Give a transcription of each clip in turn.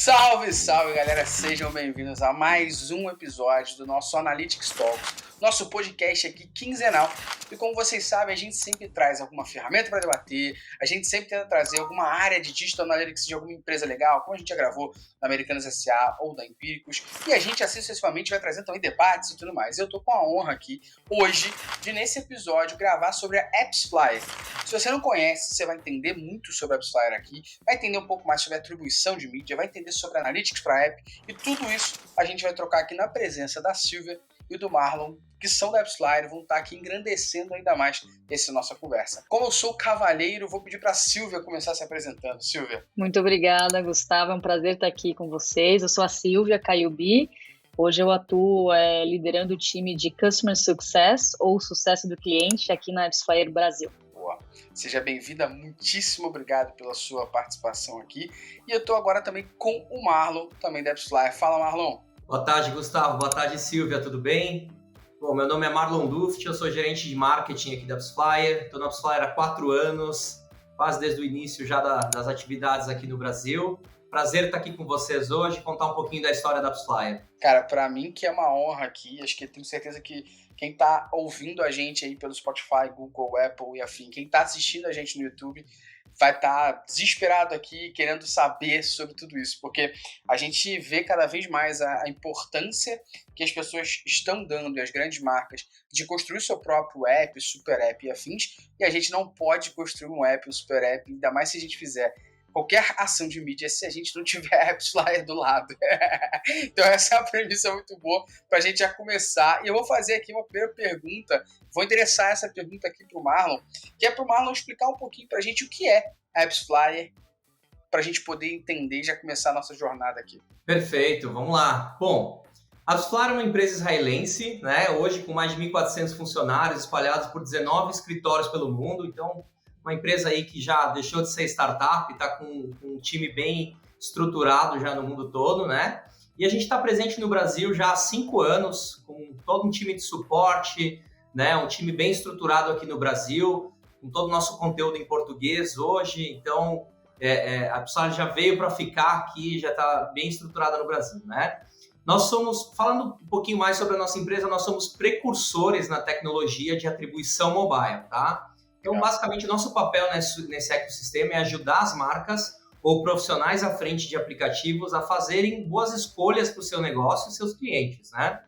Salve, salve, galera! Sejam bem-vindos a mais um episódio do nosso Analytics Talks, nosso podcast aqui quinzenal. E como vocês sabem, a gente sempre traz alguma ferramenta para debater, a gente sempre tenta trazer alguma área de Digital Analytics de alguma empresa legal, como a gente já gravou na Americanas S.A. ou da Empíricos, e a gente assim sucessivamente vai trazendo também debates e tudo mais. Eu tô com a honra aqui, hoje, de nesse episódio gravar sobre a AppsFlyer. Se você não conhece, você vai entender muito sobre a AppsFlyer aqui, vai entender um pouco mais sobre a atribuição de mídia, vai entender sobre Analytics para App, e tudo isso a gente vai trocar aqui na presença da Silvia e do Marlon, que são da AppsFlyer, vão estar aqui engrandecendo ainda mais essa nossa conversa. Como eu sou o cavalheiro, vou pedir para a Silvia começar se apresentando. Silvia. Muito obrigada, Gustavo. É um prazer estar aqui com vocês. Eu sou a Silvia Caiubi. Hoje eu atuo liderando o time de Customer Success, ou Sucesso do Cliente, aqui na AppsFlyer Brasil. Boa. Seja bem-vinda. Muitíssimo obrigado pela sua participação aqui. E eu estou agora também com o Marlon, também da AppsFlyer. Fala, Marlon. Boa tarde, Gustavo. Boa tarde, Silvia. Tudo bem? Bom, meu nome é Marlon Duft, eu sou gerente de marketing aqui da AppsFlyer. Estou na AppsFlyer há 4 anos, quase desde o início já das atividades aqui no Brasil. Prazer estar aqui com vocês hoje e contar um pouquinho da história da AppsFlyer. Cara, para mim que é uma honra aqui, acho que tenho certeza que quem está ouvindo a gente aí pelo Spotify, Google, Apple e afim, quem está assistindo a gente no YouTube, vai estar desesperado aqui, querendo saber sobre tudo isso, porque a gente vê cada vez mais a importância que as pessoas estão dando, e as grandes marcas, de construir seu próprio app, super app e afins, e a gente não pode construir um app, um super app, ainda mais se a gente fizer qualquer ação de mídia se a gente não tiver a AppsFlyer do lado. Então essa é uma premissa muito boa para a gente já começar. E eu vou fazer aqui uma primeira pergunta, vou endereçar essa pergunta aqui para o Marlon, que é para o Marlon explicar um pouquinho para a gente o que é a AppsFlyer, para a gente poder entender e já começar a nossa jornada aqui. Perfeito, vamos lá. Bom, a AppsFlyer é uma empresa israelense, né? Hoje com mais de 1.400 funcionários espalhados por 19 escritórios pelo mundo, então uma empresa aí que já deixou de ser startup, está com um time bem estruturado já no mundo todo, né? E a gente está presente no Brasil já há 5 anos, com todo um time de suporte, né? Um time bem estruturado aqui no Brasil, com todo o nosso conteúdo em português hoje. Então, a AppsFlyer já veio para ficar aqui, já está bem estruturada no Brasil, né? Nós somos, falando um pouquinho mais sobre a nossa empresa, nós somos precursores na tecnologia de atribuição mobile, tá? Então, basicamente, o nosso papel nesse ecossistema é ajudar as marcas ou profissionais à frente de aplicativos a fazerem boas escolhas para o seu negócio e seus clientes, né?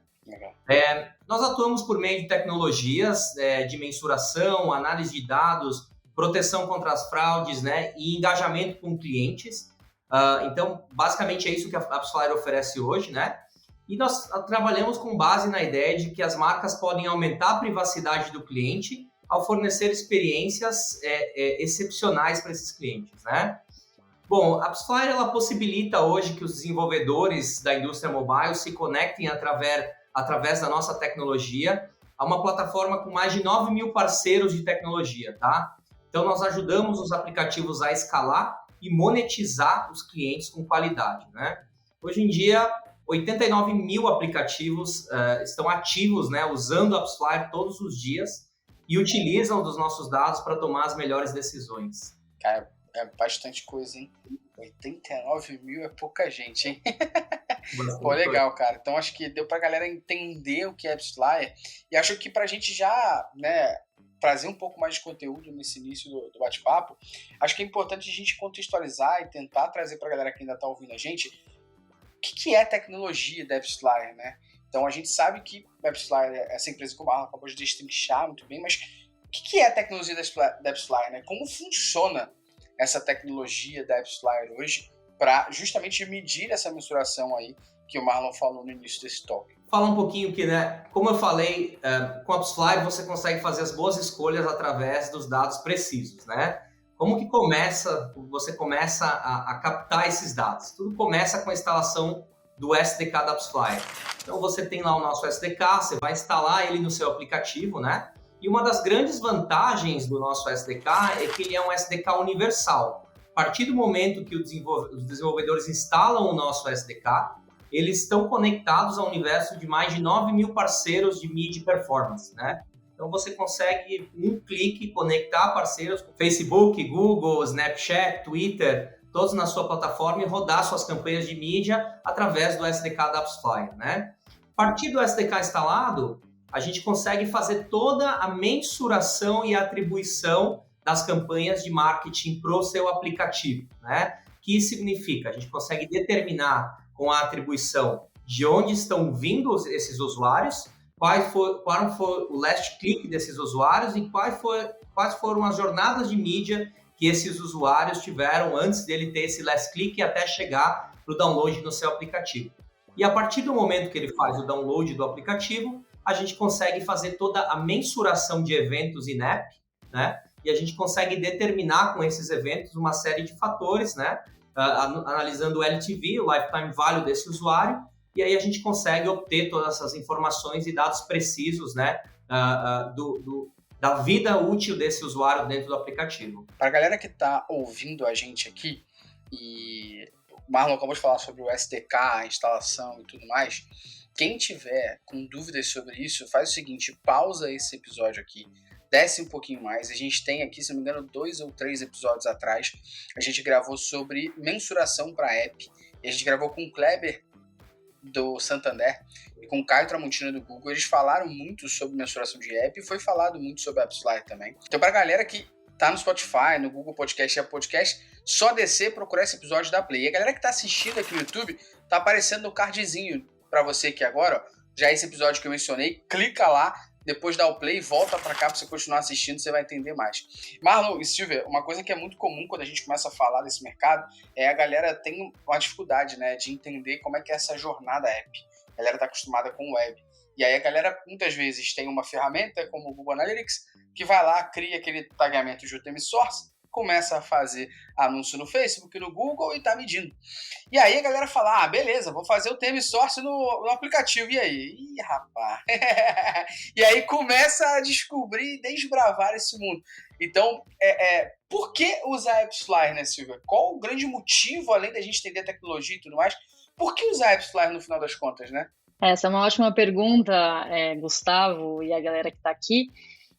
Nós atuamos por meio de tecnologias de mensuração, análise de dados, proteção contra as fraudes, né? E engajamento com clientes. Então, basicamente, é isso que a AppsFlyer oferece hoje, né? E nós trabalhamos com base na ideia de que as marcas podem aumentar a privacidade do cliente ao fornecer experiências excepcionais para esses clientes, né? Bom, a AppsFlyer ela possibilita hoje que os desenvolvedores da indústria mobile se conectem através da nossa tecnologia a uma plataforma com mais de 9 mil parceiros de tecnologia, tá? Então, nós ajudamos os aplicativos a escalar e monetizar os clientes com qualidade, né? Hoje em dia, 89 mil aplicativos estão ativos, né, usando a AppsFlyer todos os dias, e utilizam dos nossos dados para tomar as melhores decisões. Cara, é bastante coisa, hein? 89 mil é pouca gente, hein? Pô, legal, cara. Então acho que deu pra galera entender o que é AppsFlyer. E acho que pra gente já, né, trazer um pouco mais de conteúdo nesse início do bate-papo, acho que é importante a gente contextualizar e tentar trazer pra galera que ainda tá ouvindo a gente o que é a tecnologia da AppsFlyer, né? Então, a gente sabe que a AppsFlyer, essa empresa que o Marlon acabou de destrinchar muito bem, mas o que é a tecnologia da AppsFlyer, né? Como funciona essa tecnologia da AppsFlyer hoje para justamente medir essa mensuração aí que o Marlon falou no início desse talk? Fala um pouquinho que, né, como eu falei, com a AppsFlyer você consegue fazer as boas escolhas através dos dados precisos, né? Como que você começa a captar esses dados? Tudo começa com a instalação do SDK da AppsFlyer. Então você tem lá o nosso SDK, você vai instalar ele no seu aplicativo, né? E uma das grandes vantagens do nosso SDK é que ele é um SDK universal. A partir do momento que os desenvolvedores instalam o nosso SDK, eles estão conectados ao universo de mais de 9 mil parceiros de mídia e performance, né? Então você consegue, um clique, conectar parceiros com Facebook, Google, Snapchat, Twitter, todos na sua plataforma e rodar suas campanhas de mídia através do SDK da AppsFlyer, né? A partir do SDK instalado, a gente consegue fazer toda a mensuração e atribuição das campanhas de marketing para o seu aplicativo, né? Que significa, a gente consegue determinar com a atribuição de onde estão vindo esses usuários, qual foi o last click desses usuários e quais foram as jornadas de mídia que esses usuários tiveram antes dele ter esse last click até chegar para o download no seu aplicativo. E a partir do momento que ele faz o download do aplicativo, a gente consegue fazer toda a mensuração de eventos in-app, né? E a gente consegue determinar com esses eventos uma série de fatores, né? Analisando o LTV, o Lifetime Value desse usuário, e aí a gente consegue obter todas essas informações e dados precisos, né? Da vida útil desse usuário dentro do aplicativo. Para a galera que está ouvindo a gente aqui, e o Marlon acabou de falar sobre o SDK, a instalação e tudo mais, quem tiver com dúvidas sobre isso, faz o seguinte, pausa esse episódio aqui, desce um pouquinho mais. A gente tem aqui, se não me engano, 2 ou 3 episódios atrás, a gente gravou sobre mensuração para app, e a gente gravou com o Kleber do Santander e com o Caio Tramontina do Google. Eles falaram muito sobre mensuração de app e foi falado muito sobre a AppsFlyer também. Então, para a galera que tá no Spotify, no Google Podcast e Apple Podcast, só descer, procurar esse episódio da Play. E a galera que tá assistindo aqui no YouTube, tá aparecendo o cardzinho para você aqui agora, ó, já esse episódio que eu mencionei, clica lá, depois dá o play e volta para cá para você continuar assistindo, você vai entender mais. Marlon e Silvia, uma coisa que é muito comum quando a gente começa a falar desse mercado é a galera tem uma dificuldade, né, de entender como é que é essa jornada app. A galera tá acostumada com web. E aí a galera muitas vezes tem uma ferramenta como o Google Analytics que vai lá, cria aquele tagamento de UTM Source, começa a fazer anúncio no Facebook, no Google e tá medindo. E aí a galera fala, beleza, vou fazer o UTM Source no aplicativo. E aí? Ih, rapaz. E aí começa a descobrir e desbravar esse mundo. Então, por que usar a AppsFlyer, né, Silvia? Qual o grande motivo, além da gente entender a tecnologia e tudo mais, por que usar a AppsFlyer no final das contas, né? Essa é uma ótima pergunta, Gustavo e a galera que está aqui.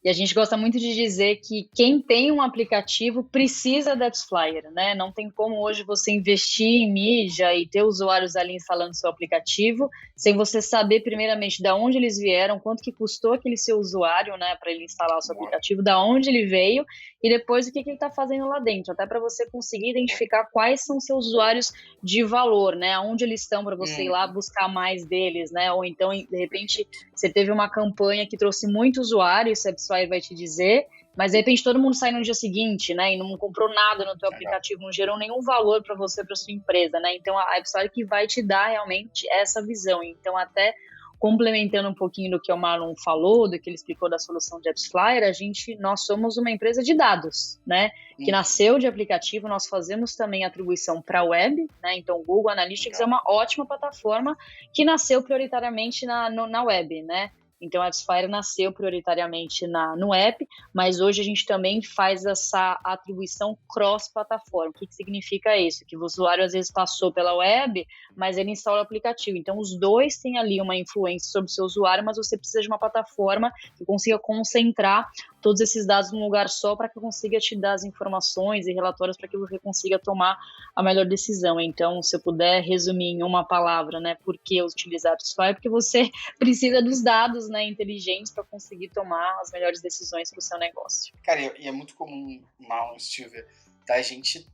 E a gente gosta muito de dizer que quem tem um aplicativo precisa da AppsFlyer, né? Não tem como hoje você investir em mídia e ter usuários ali instalando seu aplicativo sem você saber primeiramente de onde eles vieram, quanto que custou aquele seu usuário, né, para ele instalar o seu aplicativo, de onde ele veio e depois o que ele está fazendo lá dentro, até para você conseguir identificar quais são seus usuários de valor, né? Onde eles estão para você ir lá buscar mais deles, né? Ou então, de repente, você teve uma campanha que trouxe muito usuário, isso a AppsFlyer vai te dizer, mas de repente todo mundo sai no dia seguinte, né? E não comprou nada no teu aplicativo, não gerou nenhum valor para você, para sua empresa, né? Então a AppsFlyer que vai te dar realmente essa visão. Então até complementando um pouquinho do que o Marlon falou, do que ele explicou da solução de AppsFlyer, nós somos uma empresa de dados, né? Que nasceu de aplicativo, nós fazemos também atribuição para a web, né? Então o Google Analytics é uma ótima plataforma que nasceu prioritariamente na web, né? Então, a AppsFlyer nasceu prioritariamente no app, mas hoje a gente também faz essa atribuição cross-plataforma. O que significa isso? Que o usuário às vezes passou pela web, mas ele instala o aplicativo. Então, os dois têm ali uma influência sobre o seu usuário, mas você precisa de uma plataforma que consiga concentrar todos esses dados num lugar só para que consiga te dar as informações e relatórios para que você consiga tomar a melhor decisão. Então, se eu puder resumir em uma palavra, né, por que utilizar a AppsFlyer? Porque você precisa dos dados, né, inteligentes para conseguir tomar as melhores decisões para o seu negócio. Cara, e é muito comum, Marlon, Silvia, da gente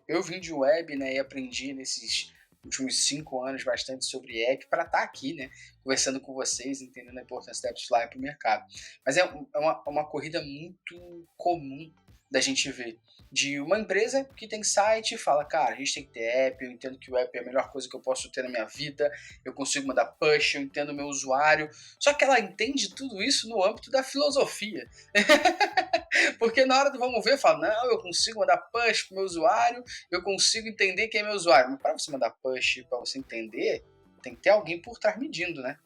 eu vim de web, né, e aprendi nesses últimos 5 anos bastante sobre app para estar aqui, né, conversando com vocês, entendendo a importância da AppsFlyer para o mercado. Mas é uma corrida muito comum da gente ver de uma empresa que tem site e fala, cara, a gente tem que ter app, eu entendo que o app é a melhor coisa que eu posso ter na minha vida, eu consigo mandar push, eu entendo o meu usuário, só que ela entende tudo isso no âmbito da filosofia. Porque na hora do vamos ver, fala, não, eu consigo mandar push pro meu usuário, eu consigo entender quem é meu usuário. Mas para você mandar push, para você entender, tem que ter alguém por trás medindo, né?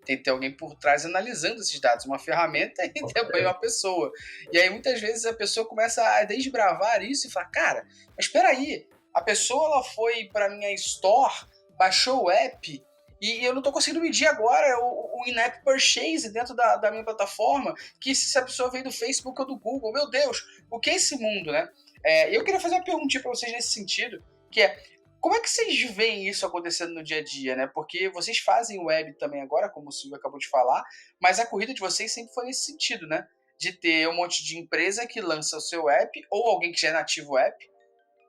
Tem que ter alguém por trás analisando esses dados. Uma ferramenta e também uma pessoa. E aí, muitas vezes, a pessoa começa a desbravar isso e fala, cara, mas espera aí, a pessoa ela foi para minha store, baixou o app, e eu não estou conseguindo medir agora o in-app purchase dentro da minha plataforma, que se a pessoa veio do Facebook ou do Google. Meu Deus, o que é esse mundo, né? E eu queria fazer uma perguntinha para vocês nesse sentido, que é, como é que vocês veem isso acontecendo no dia a dia, né? Porque vocês fazem web também agora, como o Silvio acabou de falar, mas a corrida de vocês sempre foi nesse sentido, né? De ter um monte de empresa que lança o seu app, ou alguém que já é nativo app,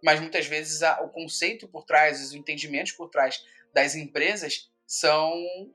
mas muitas vezes o conceito por trás, os entendimentos por trás das empresas são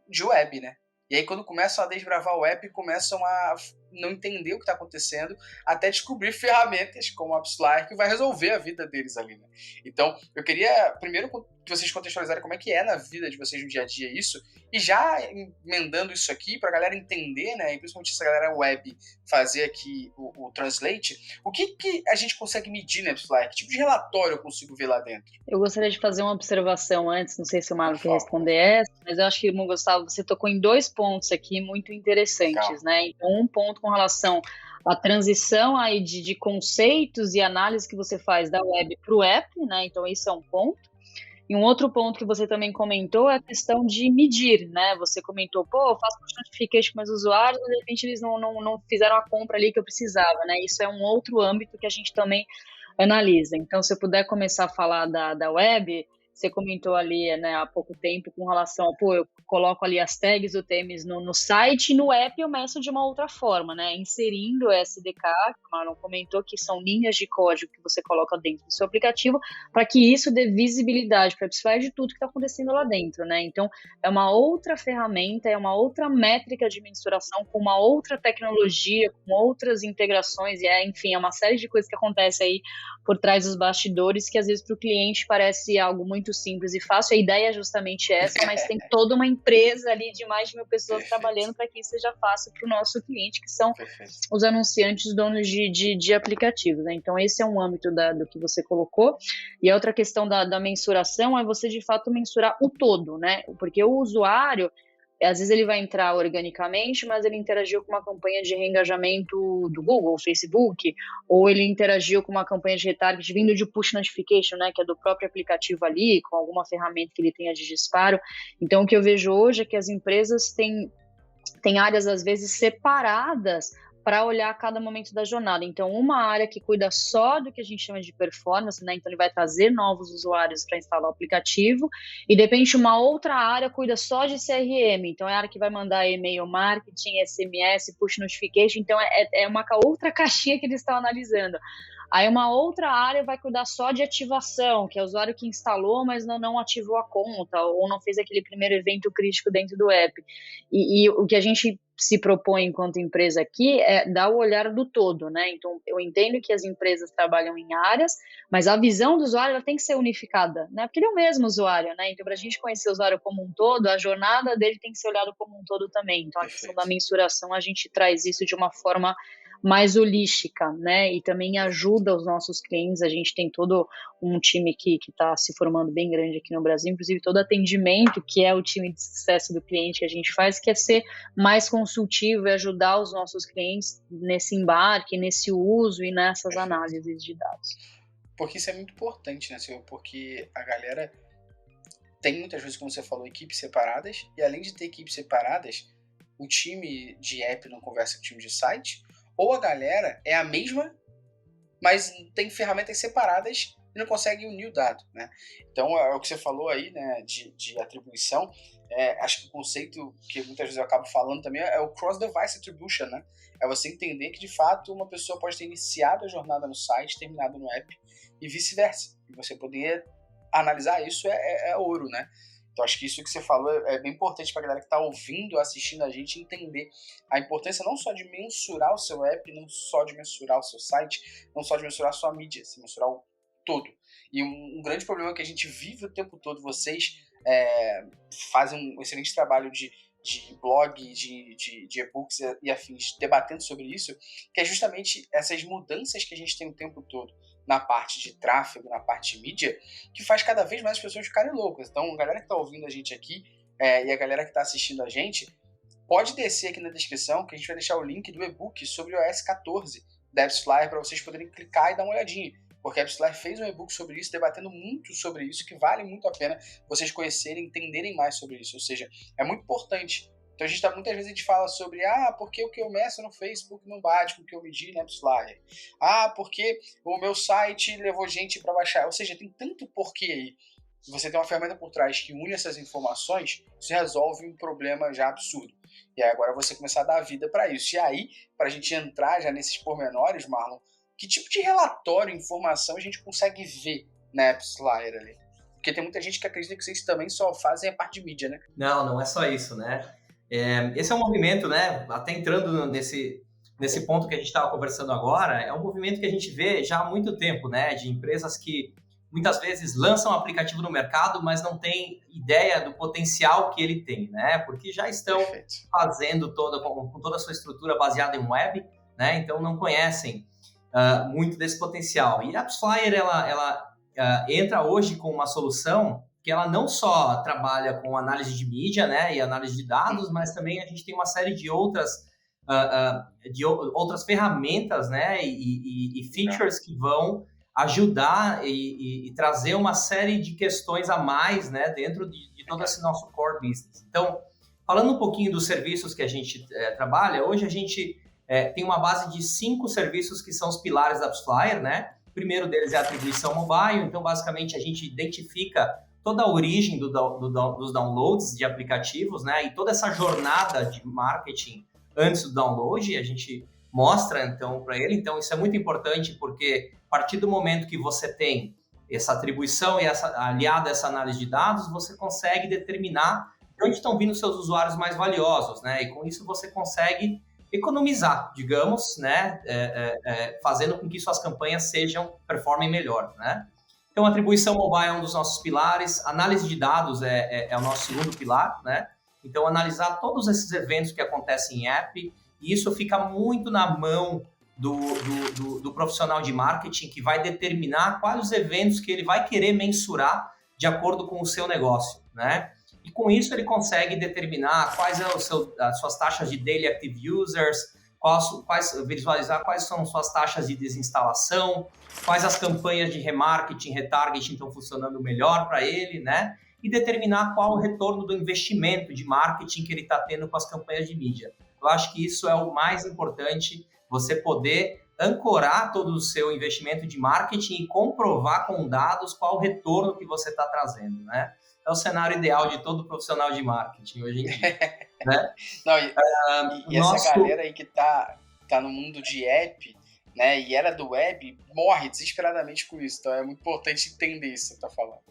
de web, né? E aí quando começam a desbravar o app, começam a não entender o que está acontecendo, até descobrir ferramentas como a AppsFlyer que vai resolver a vida deles ali, né? Então, eu queria primeiro que vocês contextualizarem como é que é na vida de vocês no dia a dia isso, e já emendando isso aqui para a galera entender, né, e principalmente essa galera web fazer aqui o translate, o que a gente consegue medir na AppsFlyer? Que tipo de relatório eu consigo ver lá dentro? Eu gostaria de fazer uma observação antes, não sei se o Marlon quer responder essa, mas eu acho que, Gustavo, você tocou em 2 pontos aqui muito interessantes, né? Então, um ponto com relação à transição aí de conceitos e análise que você faz da web para o app, né? Então, isso é um ponto. E um outro ponto que você também comentou é a questão de medir, né? Você comentou, eu faço push notification com meus usuários, mas de repente eles não fizeram a compra ali que eu precisava, né? Isso é um outro âmbito que a gente também analisa. Então, se eu puder começar a falar da web, você comentou ali, né, há pouco tempo com relação a, eu coloco ali as tags do Temis no site e no app eu meço de uma outra forma, né, inserindo o SDK, que o Marlon comentou, que são linhas de código que você coloca dentro do seu aplicativo, para que isso dê visibilidade para a AppsFlyer de tudo que está acontecendo lá dentro, né, então é uma outra ferramenta, é uma outra métrica de mensuração, com uma outra tecnologia, com outras integrações, enfim, é uma série de coisas que acontece aí por trás dos bastidores, que às vezes para o cliente parece algo muito simples e fácil. A ideia é justamente essa, mas tem toda uma empresa ali de mais de 1.000 pessoas trabalhando para que isso seja fácil para o nosso cliente, que são os anunciantes, donos de aplicativos, né? Então, esse é um âmbito do que você colocou. E a outra questão da mensuração é você, de fato, mensurar o todo, né? Porque o usuário, às vezes ele vai entrar organicamente, mas ele interagiu com uma campanha de reengajamento do Google, Facebook, ou ele interagiu com uma campanha de retarget vindo de push notification, né, que é do próprio aplicativo ali, com alguma ferramenta que ele tenha de disparo. Então, o que eu vejo hoje é que as empresas têm áreas, às vezes, separadas para olhar cada momento da jornada. Então, uma área que cuida só do que a gente chama de performance, né? Então, ele vai trazer novos usuários para instalar o aplicativo, e, de repente, uma outra área cuida só de CRM. Então, é a área que vai mandar e-mail marketing, SMS, push notification. Então, é uma outra caixinha que eles estão analisando. Aí uma outra área vai cuidar só de ativação, que é o usuário que instalou, mas não ativou a conta, ou não fez aquele primeiro evento crítico dentro do app. E o que a gente se propõe enquanto empresa aqui é dar o olhar do todo, né? Então, eu entendo que as empresas trabalham em áreas, mas a visão do usuário ela tem que ser unificada, né? Porque ele é o mesmo usuário, né? Então, para a gente conhecer o usuário como um todo, a jornada dele tem que ser olhada como um todo também. Então, a questão da mensuração, a gente traz isso de uma forma mais holística, né, e também ajuda os nossos clientes. A gente tem todo um time que está se formando bem grande aqui no Brasil, inclusive todo atendimento, que é o time de sucesso do cliente que a gente faz, que é ser mais consultivo e ajudar os nossos clientes nesse embarque, nesse uso e nessas análises de dados. Porque isso é muito importante, né, Silvio? Porque a galera tem muitas vezes, como você falou, equipes separadas, e além de ter equipes separadas, o time de app não conversa com o time de site, ou a galera é a mesma, mas tem ferramentas separadas e não consegue unir o dado, né? Então, é o que você falou aí, né, de atribuição. Acho que o conceito que muitas vezes eu acabo falando também é o cross-device attribution, né? É você entender que, de fato, uma pessoa pode ter iniciado a jornada no site, terminado no app, e vice-versa. E você poder analisar isso é ouro, né? Então, acho que isso que você falou é bem importante para a galera que está ouvindo, assistindo a gente, entender a importância não só de mensurar o seu app, não só de mensurar o seu site, não só de mensurar a sua mídia, se mensurar o todo. E um grande problema que a gente vive o tempo todo, vocês fazem um excelente trabalho de blog, de e-books e afins, debatendo sobre isso, que é justamente essas mudanças que a gente tem o tempo todo na parte de tráfego, na parte de mídia, que faz cada vez mais as pessoas ficarem loucas. Então, a galera que está ouvindo a gente aqui e a galera que está assistindo a gente, pode descer aqui na descrição, que a gente vai deixar o link do e-book sobre o iOS 14 da AppsFlyer para vocês poderem clicar e dar uma olhadinha. Porque a AppsFlyer fez um e-book sobre isso, debatendo muito sobre isso, que vale muito a pena vocês conhecerem, entenderem mais sobre isso. Ou seja, é muito importante Então muitas vezes a gente fala sobre porque o que eu meço no Facebook não bate com o que eu medi na AppsFlyer. Porque o meu site levou gente para baixar. Ou seja, tem tanto porquê aí. Você tem uma ferramenta por trás que une essas informações, isso resolve um problema já absurdo. E aí agora você começar a dar vida para isso. E aí, para a gente entrar já nesses pormenores, Marlon, que tipo de relatório, informação a gente consegue ver na AppsFlyer ali? Porque tem muita gente que acredita que vocês também só fazem a parte de mídia, né? Não é só isso, né? Esse é um movimento, né? Até entrando nesse ponto que a gente estava conversando agora, é um movimento que a gente vê já há muito tempo, né? De empresas que muitas vezes lançam um aplicativo no mercado, mas não têm ideia do potencial que ele tem, né? Porque já estão fazendo com toda a sua estrutura baseada em web, né? Então não conhecem muito desse potencial. E a AppsFlyer, ela entra hoje com uma solução que ela não só trabalha com análise de mídia, né, e análise de dados, mas também a gente tem uma série de outras ferramentas, né, e features que vão ajudar e trazer uma série de questões a mais, né, dentro de todo esse nosso core business. Então, falando um pouquinho dos serviços que a gente trabalha, hoje a gente tem uma base de 5 serviços que são os pilares da AppsFlyer, né? O primeiro deles é a atribuição mobile, então basicamente a gente identifica toda a origem dos downloads de aplicativos, né? E toda essa jornada de marketing antes do download, a gente mostra então para ele. Então isso é muito importante porque a partir do momento que você tem essa atribuição e aliada a essa análise de dados, você consegue determinar de onde estão vindo seus usuários mais valiosos, né? E com isso você consegue economizar, digamos, né, fazendo com que suas campanhas performem melhor, né? Então, atribuição mobile é um dos nossos pilares, análise de dados é o nosso segundo pilar, né? Então, analisar todos esses eventos que acontecem em app, e isso fica muito na mão do profissional de marketing, que vai determinar quais os eventos que ele vai querer mensurar de acordo com o seu negócio, né? E com isso ele consegue determinar quais são as suas taxas de daily active users, visualizar quais são suas taxas de desinstalação, quais as campanhas de remarketing, retargeting estão funcionando melhor para ele, né? E determinar qual o retorno do investimento de marketing que ele está tendo com as campanhas de mídia. Eu acho que isso é o mais importante, você poder ancorar todo o seu investimento de marketing e comprovar com dados qual o retorno que você está trazendo, né? É o cenário ideal de todo profissional de marketing hoje em dia, né? Não, essa galera aí que tá no mundo de app, né, e era do web, morre desesperadamente com isso. Então é muito importante entender isso que você tá falando.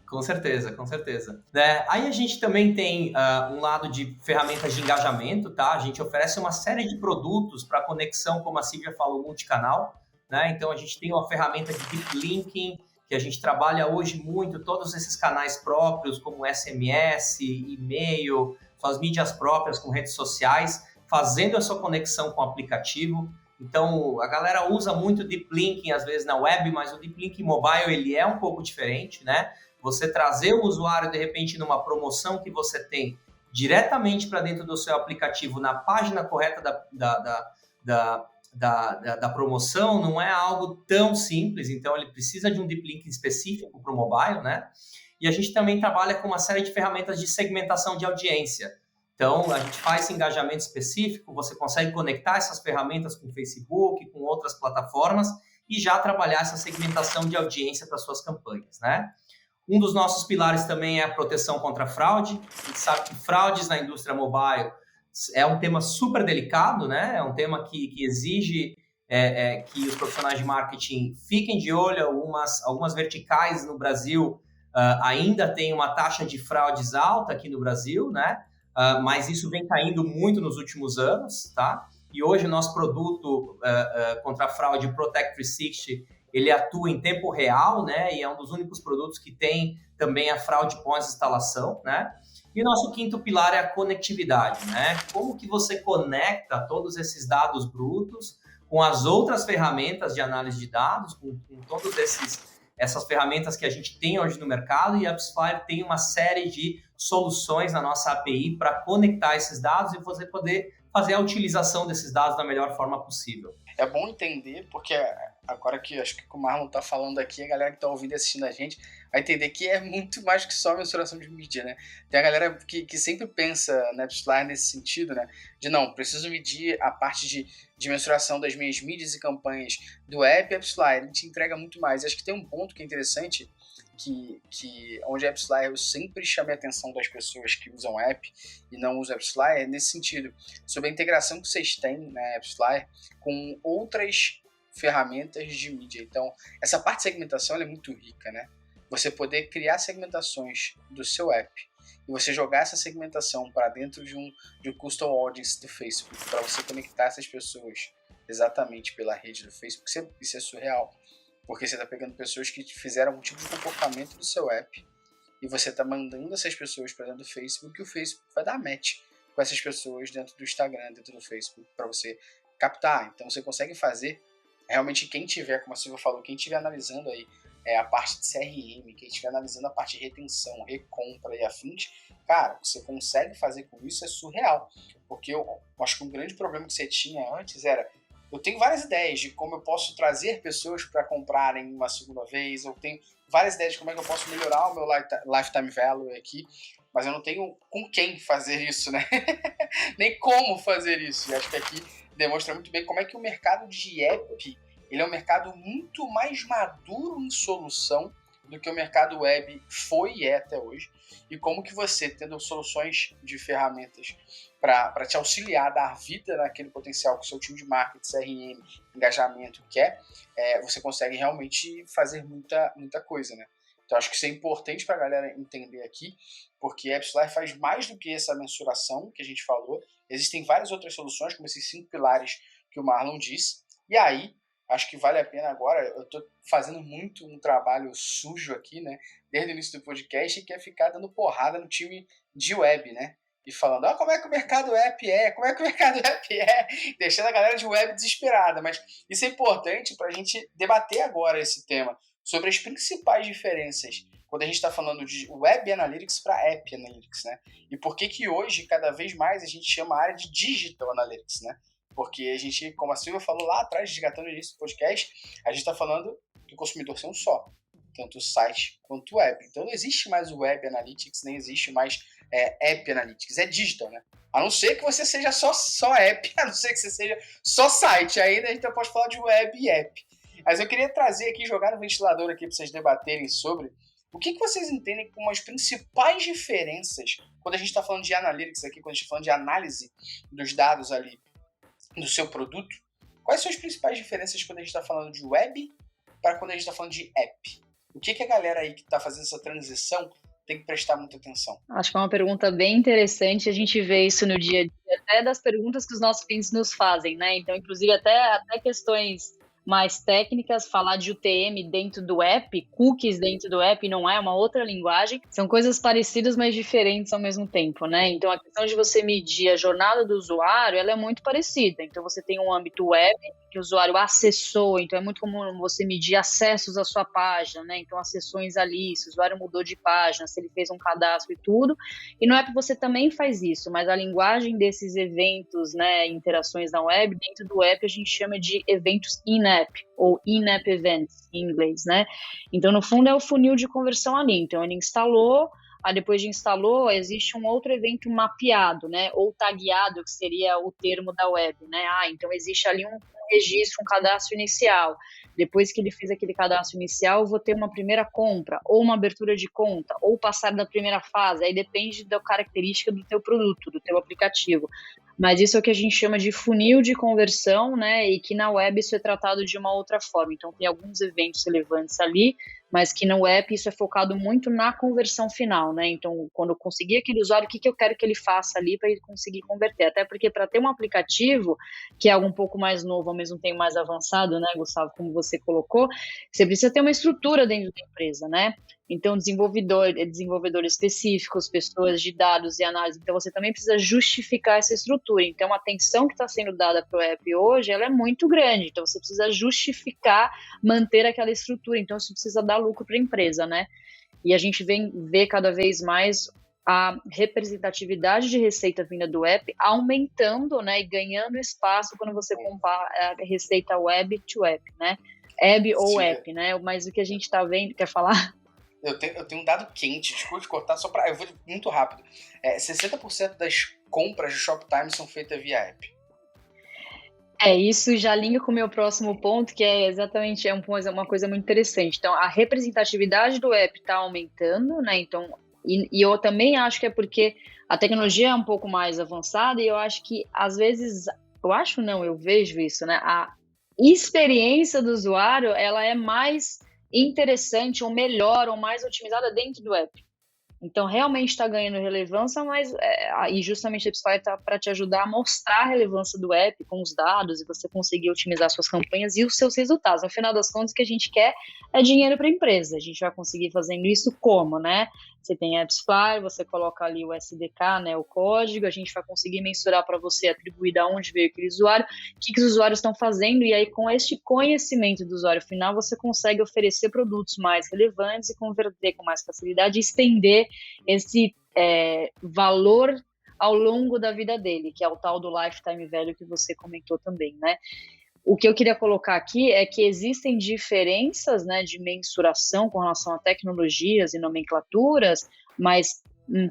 Com certeza, com certeza. Aí a gente também tem um lado de ferramentas de engajamento, tá? A gente oferece uma série de produtos para conexão, como a Silvia falou, multicanal, né? Então a gente tem uma ferramenta de deep linking, que a gente trabalha hoje muito, todos esses canais próprios, como SMS, e-mail, suas mídias próprias com redes sociais, fazendo a sua conexão com o aplicativo. Então, a galera usa muito Deep Linking, às vezes, na web, mas o Deep Linking mobile, ele é um pouco diferente, né? Você trazer o usuário, de repente, numa promoção que você tem diretamente para dentro do seu aplicativo, na página correta da promoção, não é algo tão simples, então ele precisa de um deep link específico para o mobile, né? E a gente também trabalha com uma série de ferramentas de segmentação de audiência. Então, a gente faz esse engajamento específico, você consegue conectar essas ferramentas com o Facebook, com outras plataformas e já trabalhar essa segmentação de audiência para suas campanhas, né? Um dos nossos pilares também é a proteção contra fraude. A gente sabe que fraudes na indústria mobile é um tema super delicado, né? É um tema que exige que os profissionais de marketing fiquem de olho. Algumas verticais no Brasil ainda tem uma taxa de fraudes alta aqui no Brasil, né? Mas isso vem caindo muito nos últimos anos, tá? E hoje o nosso produto contra a fraude, Protect 360, ele atua em tempo real, né? E é um dos únicos produtos que tem também a fraude pós-instalação, né? E o nosso quinto pilar é a conectividade, né? Como que você conecta todos esses dados brutos com as outras ferramentas de análise de dados, com todas essas ferramentas que a gente tem hoje no mercado, e a AppsFlyer tem uma série de soluções na nossa API para conectar esses dados e você poder fazer a utilização desses dados da melhor forma possível. É bom entender, porque agora que acho que o Marlon está falando aqui, a galera que está ouvindo e assistindo a gente vai entender que é muito mais que só mensuração de mídia, né? Tem a galera que sempre pensa na AppsFlyer nesse sentido, né? De não, preciso medir a parte de mensuração das minhas mídias e campanhas do app AppsFlyer. A gente entrega muito mais. E acho que tem um ponto que é interessante, que onde a AppsFlyer eu sempre chamei a atenção das pessoas que usam app e não usam AppsFlyer, é nesse sentido, sobre a integração que vocês têm na AppsFlyer com outras ferramentas de mídia. Então, essa parte de segmentação é muito rica, né? Você poder criar segmentações do seu app e você jogar essa segmentação para dentro de um custom audience do Facebook, para você conectar essas pessoas exatamente pela rede do Facebook, isso é surreal. Porque você está pegando pessoas que fizeram algum tipo de comportamento do seu app e você está mandando essas pessoas para dentro do Facebook e o Facebook vai dar match com essas pessoas dentro do Instagram, dentro do Facebook, para você captar. Então você consegue fazer, realmente quem tiver, como a Silvia falou, quem estiver analisando aí a parte de CRM, quem estiver analisando a parte de retenção, recompra e afins, cara, você consegue fazer com isso, é surreal. Porque eu acho que um grande problema que você tinha antes era: eu tenho várias ideias de como eu posso trazer pessoas para comprarem uma segunda vez, eu tenho várias ideias de como é que eu posso melhorar o meu lifetime value aqui, mas eu não tenho com quem fazer isso, né? Nem como fazer isso. E acho que aqui demonstra muito bem como é que o mercado de app, ele é um mercado muito mais maduro em solução do que o mercado web foi e é até hoje, e como que você, tendo soluções de ferramentas para te auxiliar a dar vida naquele potencial que o seu time de marketing, CRM, engajamento quer, você consegue realmente fazer muita coisa, né? Então acho que isso é importante para a galera entender aqui, porque a AppsFlyer faz mais do que essa mensuração que a gente falou. Existem várias outras soluções, como esses 5 pilares que o Marlon disse, e aí acho que vale a pena agora. Eu estou fazendo muito um trabalho sujo aqui, né? Desde o início do podcast, que é ficar dando porrada no time de web, né? E falando, como é que o mercado app como é que o mercado app deixando a galera de web desesperada. Mas isso é importante para a gente debater agora esse tema, sobre as principais diferenças quando a gente está falando de Web Analytics para App Analytics, né? E por que hoje, cada vez mais, a gente chama a área de Digital Analytics, né? Porque a gente, como a Silvia falou lá atrás, resgatando o início do podcast, a gente está falando do consumidor ser um só, tanto o site quanto o web. Então não existe mais o Web Analytics, nem existe mais App Analytics, é digital, né? A não ser que você seja só app, a não ser que você seja só site, ainda a gente pode falar de web e app. Mas eu queria trazer aqui, jogar no ventilador aqui para vocês debaterem sobre o que vocês entendem como as principais diferenças quando a gente está falando de analytics aqui, quando a gente está falando de análise dos dados ali do seu produto. Quais são as principais diferenças quando a gente está falando de web para quando a gente está falando de app? O que a galera aí que está fazendo essa transição tem que prestar muita atenção? Acho que é uma pergunta bem interessante. A gente vê isso no dia a dia, até das perguntas que os nossos clientes nos fazem, né? Então, inclusive, até questões mais técnicas, falar de UTM dentro do app, cookies dentro do app, não é uma outra linguagem, são coisas parecidas, mas diferentes ao mesmo tempo, né? Então, a questão de você medir a jornada do usuário, ela é muito parecida. Então, você tem um âmbito web, que o usuário acessou, então é muito comum você medir acessos à sua página, né? Então, as sessões ali, se o usuário mudou de página, se ele fez um cadastro e tudo. E no app você também faz isso, mas a linguagem desses eventos, né, interações na web, dentro do app a gente chama de eventos in-app, ou in-app events, em inglês, né? Então, no fundo, é o funil de conversão ali. Então, ele instalou, depois de instalou, existe um outro evento mapeado, né? Ou tagueado, que seria o termo da web, né? Então, existe ali um registro, um cadastro inicial. Depois que ele fez aquele cadastro inicial, eu vou ter uma primeira compra, ou uma abertura de conta, ou passar da primeira fase. Aí depende da característica do teu produto, do teu aplicativo. Mas isso é o que a gente chama de funil de conversão, né? E que na web isso é tratado de uma outra forma. Então, tem alguns eventos relevantes ali, mas que no app isso é focado muito na conversão final, né? Então, quando eu conseguir aquele usuário, o que eu quero que ele faça ali para ele conseguir converter? Até porque para ter um aplicativo, que é algo um pouco mais novo, ao mesmo tempo mais avançado, né, Gustavo, como você colocou, você precisa ter uma estrutura dentro da empresa, né? Então, desenvolvedores específicos, pessoas de dados e análise. Então, você também precisa justificar essa estrutura. Então, a atenção que está sendo dada para o app hoje, ela é muito grande. Então, você precisa justificar, manter aquela estrutura. Então, isso precisa dar lucro para a empresa, né? E a gente vê cada vez mais a representatividade de receita vinda do app aumentando, né, e ganhando espaço quando você compara a receita web to app, né? App ou app, né? Mas o que a gente está vendo, quer falar? Eu tenho um dado quente, desculpa te cortar, eu vou muito rápido. 60% das compras de Shoptime são feitas via app. Isso já linka com o meu próximo ponto, que é exatamente uma coisa muito interessante. Então, a representatividade do app está aumentando, né? Então, e eu também acho que é porque a tecnologia é um pouco mais avançada e eu acho que, às vezes, eu vejo isso, né? A experiência do usuário, ela é mais interessante ou melhor ou mais otimizada dentro do app. Então, realmente está ganhando relevância, mas e justamente a AppsFlyer está para te ajudar a mostrar a relevância do app com os dados e você conseguir otimizar suas campanhas e os seus resultados. No final das contas, o que a gente quer é dinheiro para a empresa. A gente vai conseguir fazendo isso como, né? Você tem a AppsFlyer, você coloca ali o SDK, né, o código, a gente vai conseguir mensurar para você, atribuir de onde veio aquele usuário, o que os usuários estão fazendo, e aí com este conhecimento do usuário final, você consegue oferecer produtos mais relevantes e converter com mais facilidade e estender esse valor ao longo da vida dele, que é o tal do lifetime value que você comentou também, né? O que eu queria colocar aqui é que existem diferenças, né, de mensuração com relação a tecnologias e nomenclaturas, mas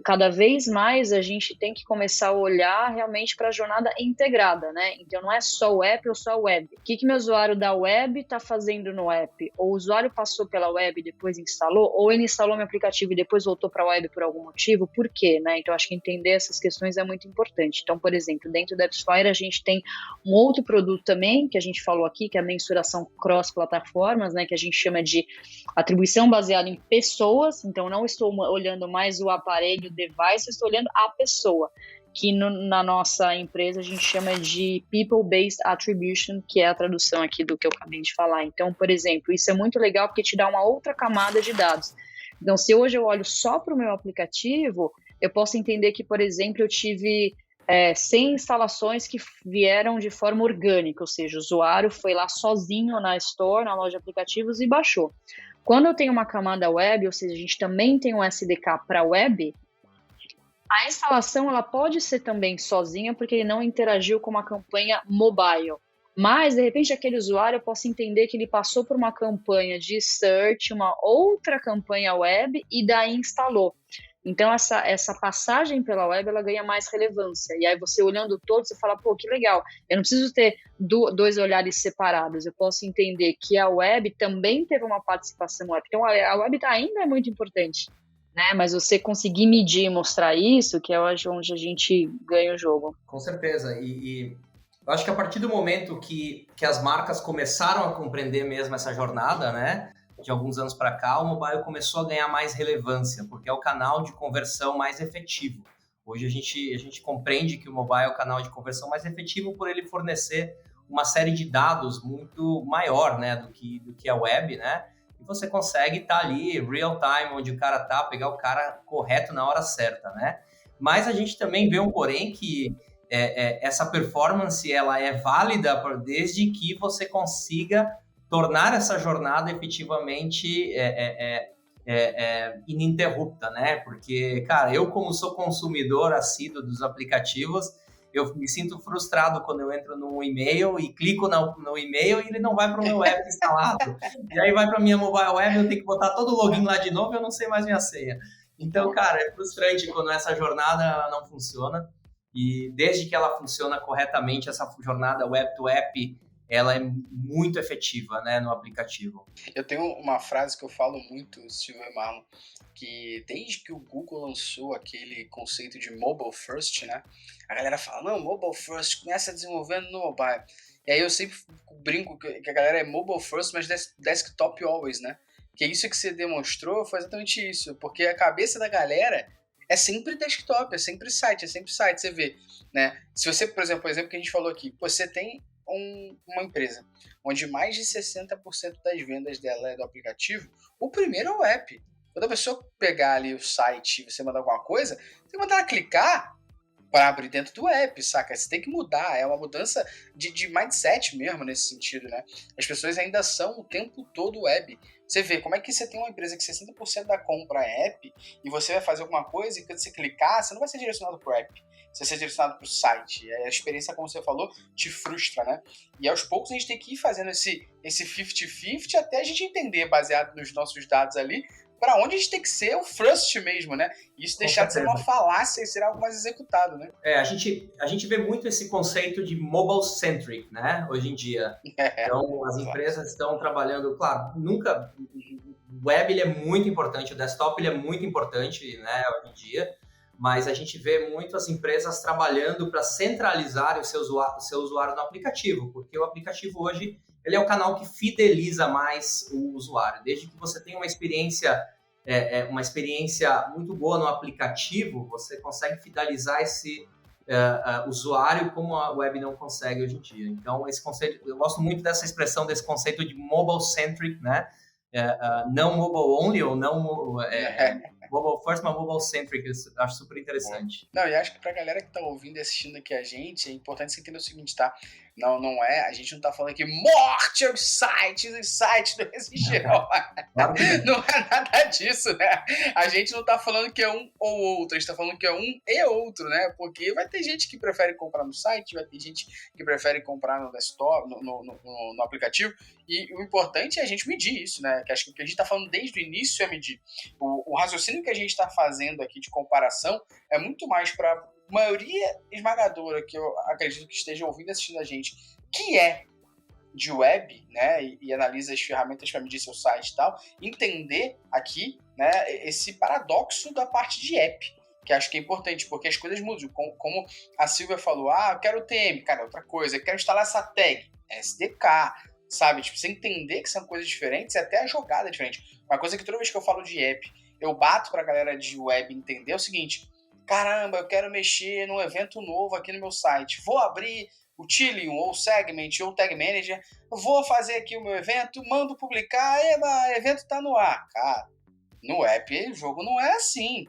cada vez mais a gente tem que começar a olhar realmente para a jornada integrada, né? Então não é só o app ou só a web. O que meu usuário da web está fazendo no app? Ou o usuário passou pela web e depois instalou, ou ele instalou meu aplicativo e depois voltou para a web por algum motivo? Por quê, né? Então acho que entender essas questões é muito importante. Então, por exemplo, dentro da AppsFlyer a gente tem um outro produto também, que a gente falou aqui, que é a mensuração cross-plataformas, né? Que a gente chama de atribuição baseada em pessoas. Então não estou olhando mais o aparelho, o device, eu estou olhando a pessoa, que na nossa empresa a gente chama de People-Based Attribution, que é a tradução aqui do que eu acabei de falar. Então, por exemplo, isso é muito legal porque te dá uma outra camada de dados. Então, se hoje eu olho só para o meu aplicativo, eu posso entender que, por exemplo, eu tive 100 instalações que vieram de forma orgânica, ou seja, o usuário foi lá sozinho na Store, na loja de aplicativos e baixou. Quando eu tenho uma camada web, ou seja, a gente também tem um SDK para web, a instalação ela pode ser também sozinha, porque ele não interagiu com uma campanha mobile. Mas, de repente, aquele usuário eu posso entender que ele passou por uma campanha de search, uma outra campanha web, e daí instalou. Então, essa passagem pela web, ela ganha mais relevância. E aí, você olhando todo, você fala, pô, que legal. Eu não preciso ter dois olhares separados. Eu posso entender que a web também teve uma participação web. Então, a web ainda é muito importante, né? Mas você conseguir medir e mostrar isso, que eu acho onde a gente ganha o jogo. Com certeza. E eu acho que a partir do momento que as marcas começaram a compreender mesmo essa jornada, né? De alguns anos para cá, o mobile começou a ganhar mais relevância, porque é o canal de conversão mais efetivo. Hoje a gente compreende que o mobile é o canal de conversão mais efetivo por ele fornecer uma série de dados muito maior, né, do que a web, né? E você consegue estar ali real time, onde o cara tá, pegar o cara correto na hora certa, né? Mas a gente também vê um porém que essa performance ela é válida desde que você consiga tornar essa jornada efetivamente ininterrupta, né? Porque, cara, eu como sou consumidor assíduo dos aplicativos, eu me sinto frustrado quando eu entro num e-mail e clico no e-mail e ele não vai para o meu app instalado. E aí vai para a minha mobile web, eu tenho que botar todo o login lá de novo e eu não sei mais minha senha. Então, cara, é frustrante quando essa jornada ela não funciona. E desde que ela funciona corretamente, essa jornada web to app, ela é muito efetiva, né, no aplicativo. Eu tenho uma frase que eu falo muito, Silvio e Marlon, que desde que o Google lançou aquele conceito de mobile first, né, a galera fala, não, mobile first, começa desenvolvendo no mobile. E aí eu sempre brinco que a galera é mobile first, mas desktop always, né, que isso que você demonstrou foi exatamente isso, porque a cabeça da galera é sempre desktop, é sempre site, você vê, né, se você, por exemplo, o exemplo que a gente falou aqui, você tem uma empresa onde mais de 60% das vendas dela é do aplicativo, o primeiro é o app. Quando a pessoa pegar ali o site e você mandar alguma coisa, você tem que mandar ela clicar para abrir dentro do app, saca? Você tem que mudar, é uma mudança de mindset mesmo nesse sentido, né? As pessoas ainda são o tempo todo web. Você vê como é que você tem uma empresa que 60% da compra é app e você vai fazer alguma coisa e quando você clicar, você não vai ser direcionado para o app, você vai ser direcionado para o site. A experiência, como você falou, te frustra, né? E aos poucos a gente tem que ir fazendo esse 50-50 até a gente entender, baseado nos nossos dados ali, para onde a gente tem que ser o first mesmo, né? E isso deixar de ser uma falácia e ser algo mais executado, né? A gente vê muito esse conceito de mobile-centric, né? Hoje em dia. Então, as empresas estão trabalhando, claro, o web ele é muito importante, o desktop ele é muito importante, né, hoje em dia, mas a gente vê muito as empresas trabalhando para centralizar o seu usuário no aplicativo, porque o aplicativo hoje ele é o canal que fideliza mais o usuário. Desde que você tenha uma experiência muito boa no aplicativo, você consegue fidelizar esse usuário como a web não consegue hoje em dia. Então, esse conceito, eu gosto muito dessa expressão, desse conceito de mobile-centric, né? Não mobile-only, ou não mobile-first, mas mobile-centric, eu acho super interessante. Não, e acho que pra galera que tá ouvindo e assistindo aqui a gente, é importante você entender o seguinte, tá? Não é, a gente não tá falando aqui morte aos sites, os sites não existirão. Claro que não é nada disso, né? A gente não tá falando que é um ou outro, a gente tá falando que é um e outro, né? Porque vai ter gente que prefere comprar no site, vai ter gente que prefere comprar no desktop, no aplicativo, e o importante é a gente medir isso, né? Que acho que o que a gente tá falando desde o início é medir. O raciocínio que a gente tá fazendo aqui de comparação é muito mais para maioria esmagadora que eu acredito que esteja ouvindo e assistindo a gente, que é de web, né, e analisa as ferramentas para medir seu site e tal, entender aqui, né, esse paradoxo da parte de app, que acho que é importante, porque as coisas mudam, como a Silvia falou, eu quero o TM, cara, outra coisa, eu quero instalar essa tag, SDK, sabe, tipo, você entender que são coisas diferentes e até a jogada é diferente. Uma coisa que toda vez que eu falo de app, eu bato pra galera de web entender é o seguinte: caramba, eu quero mexer num evento novo aqui no meu site. Vou abrir o Tilium, ou o Segment, ou o Tag Manager. Vou fazer aqui o meu evento, mando publicar, o evento tá no ar. Cara, no app o jogo não é assim.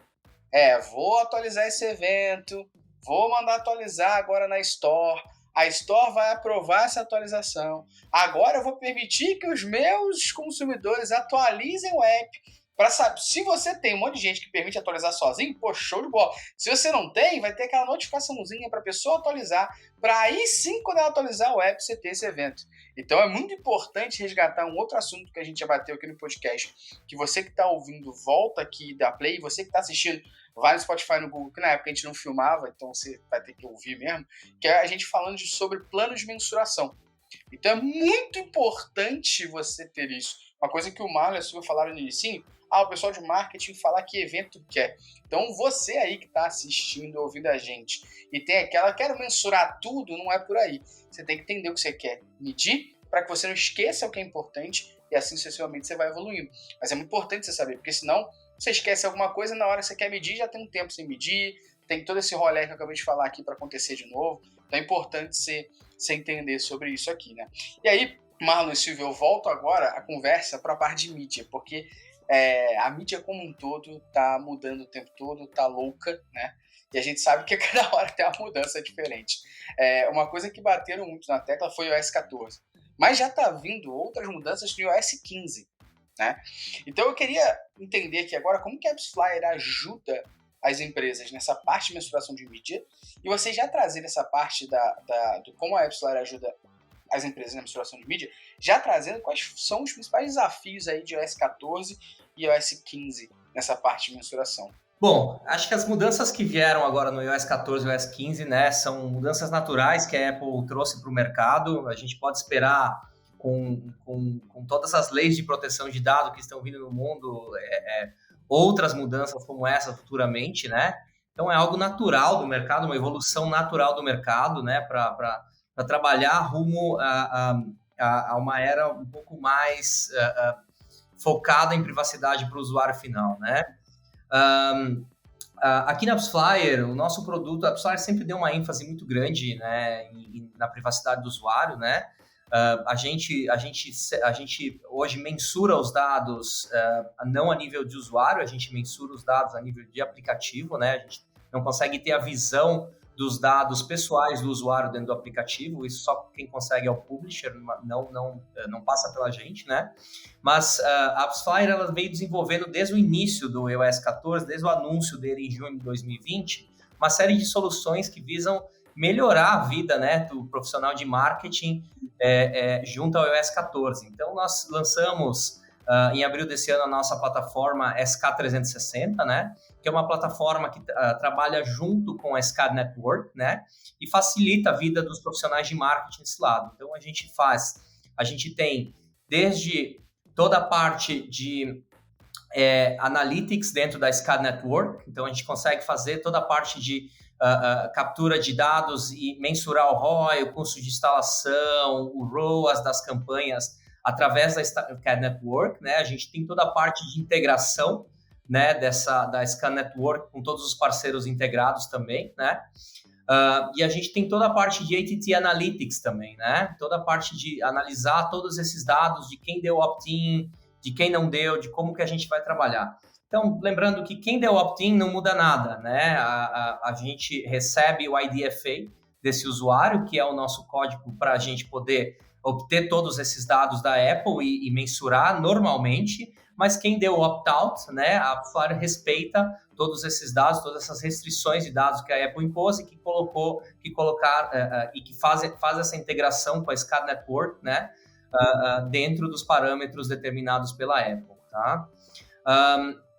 Vou atualizar esse evento, vou mandar atualizar agora na Store. A Store vai aprovar essa atualização. Agora eu vou permitir que os meus consumidores atualizem o app. Para saber, se você tem um monte de gente que permite atualizar sozinho, pô, show de bola. Se você não tem, vai ter aquela notificaçãozinha para a pessoa atualizar, para aí sim, quando ela atualizar o app, você ter esse evento. Então é muito importante resgatar um outro assunto que a gente já bateu aqui no podcast, que você que está ouvindo, volta aqui da Play, você que está assistindo, vai no Spotify, no Google, que na época a gente não filmava, então você vai ter que ouvir mesmo, que é a gente falando sobre planos de mensuração. Então é muito importante você ter isso. Uma coisa que o Marlon e a Silvia falaram no início, o pessoal de marketing falar que evento quer. Então você aí que está assistindo, ouvindo a gente, e tem aquela, quero mensurar tudo, não é por aí. Você tem que entender o que você quer medir, para que você não esqueça o que é importante, e assim sucessivamente você vai evoluindo. Mas é muito importante você saber, porque senão você esquece alguma coisa, na hora que você quer medir, já tem um tempo sem medir, tem todo esse rolê que eu acabei de falar aqui para acontecer de novo. Então é importante você entender sobre isso aqui, né? E aí, Marlon e Silvio, eu volto agora a conversa para a parte de mídia, porque a mídia como um todo tá mudando o tempo todo, tá louca, né? E a gente sabe que a cada hora tem uma mudança diferente. Uma coisa que bateram muito na tecla foi o iOS 14. Mas já tá vindo outras mudanças no iOS 15, né? Então eu queria entender aqui agora como que a AppsFlyer ajuda as empresas nessa parte de mensuração de mídia, e vocês já trazendo essa parte do como a AppsFlyer ajuda as empresas na mensuração de mídia, já trazendo quais são os principais desafios aí de iOS 14 e iOS 15 nessa parte de mensuração. Bom, acho que as mudanças que vieram agora no iOS 14 e iOS 15, né, são mudanças naturais que a Apple trouxe para o mercado. A gente pode esperar com todas as leis de proteção de dados que estão vindo no mundo, outras mudanças como essa futuramente, né? Então é algo natural do mercado, uma evolução natural do mercado, né, para trabalhar rumo a uma era um pouco mais focada em privacidade para o usuário final, né? Aqui na AppsFlyer, o nosso produto, a AppsFlyer sempre deu uma ênfase muito grande, né, na privacidade do usuário, né? A gente hoje mensura os dados não a nível de usuário, a gente mensura os dados a nível de aplicativo, né? A gente não consegue ter a visão dos dados pessoais do usuário dentro do aplicativo. Isso só quem consegue é o publisher, não passa pela gente, né? Mas a AppsFlyer, ela veio desenvolvendo desde o início do iOS 14, desde o anúncio dele em junho de 2020, uma série de soluções que visam melhorar a vida, né, do profissional de marketing junto ao iOS 14. Então, nós lançamos em abril desse ano a nossa plataforma SK360, né, que é uma plataforma que trabalha junto com a SK Network, né, e facilita a vida dos profissionais de marketing desse lado. Então, a gente tem desde toda a parte de Analytics dentro da SK Network, então a gente consegue fazer toda a parte de captura de dados e mensurar o ROI, o custo de instalação, o ROAS das campanhas através da SK Network, né? A gente tem toda a parte de integração, né, da SK Network com todos os parceiros integrados também, né? E a gente tem toda a parte de ATT Analytics também, né? Toda a parte de analisar todos esses dados de quem deu opt-in, de quem não deu, de como que a gente vai trabalhar. Então, lembrando que quem deu opt-in não muda nada, né? A gente recebe o IDFA desse usuário, que é o nosso código para a gente poder obter todos esses dados da Apple e mensurar normalmente, mas quem deu opt-out, né? A AppsFlyer respeita todos esses dados, todas essas restrições de dados que a Apple impôs e que faz essa integração com a SK Network, né? Dentro dos parâmetros determinados pela Apple, tá?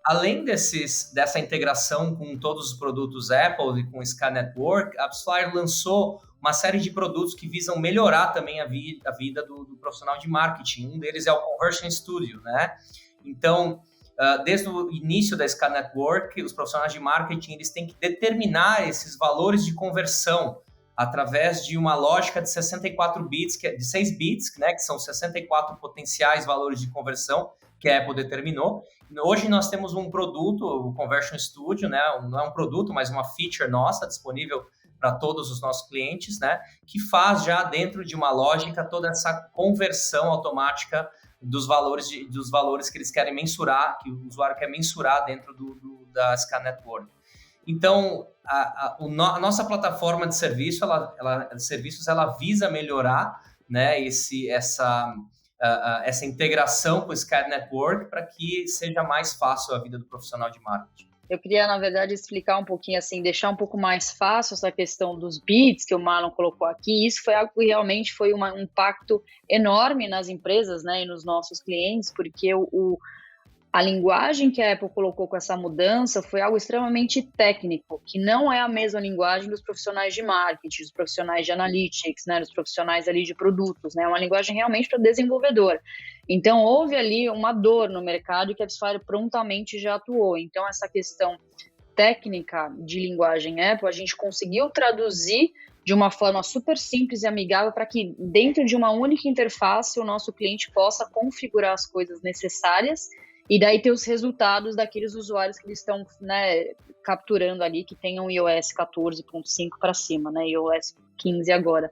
Além dessa integração com todos os produtos Apple e com o SK Network, a AppsFlyer lançou uma série de produtos que visam melhorar também a vida do profissional de marketing. Um deles é o Conversion Studio, né? Então, desde o início da SK Network, os profissionais de marketing eles têm que determinar esses valores de conversão através de uma lógica de 64 bits, de 6 bits, né, que são 64 potenciais valores de conversão que a Apple determinou. Hoje nós temos um produto, o Conversion Studio, né, não é um produto, mas uma feature nossa, disponível para todos os nossos clientes, né, que faz já dentro de uma lógica toda essa conversão automática dos valores que eles querem mensurar, que o usuário quer mensurar dentro da SK Network. Então, a nossa plataforma de serviços, ela visa melhorar, né, essa integração com o SK Network para que seja mais fácil a vida do profissional de marketing. Eu queria, na verdade, explicar um pouquinho, assim, deixar um pouco mais fácil essa questão dos bits que o Marlon colocou aqui. Isso foi algo que realmente foi um impacto enorme nas empresas, né, e nos nossos clientes, porque a linguagem que a Apple colocou com essa mudança foi algo extremamente técnico, que não é a mesma linguagem dos profissionais de marketing, dos profissionais de analytics, né, dos profissionais ali de produtos, né, é uma linguagem realmente para desenvolvedor. Então, houve ali uma dor no mercado que a AppsFlyer prontamente já atuou. Então, essa questão técnica de linguagem Apple, a gente conseguiu traduzir de uma forma super simples e amigável para que dentro de uma única interface o nosso cliente possa configurar as coisas necessárias e daí ter os resultados daqueles usuários que eles estão, né, capturando ali, que tenham iOS 14.5 para cima, né, iOS 15 agora.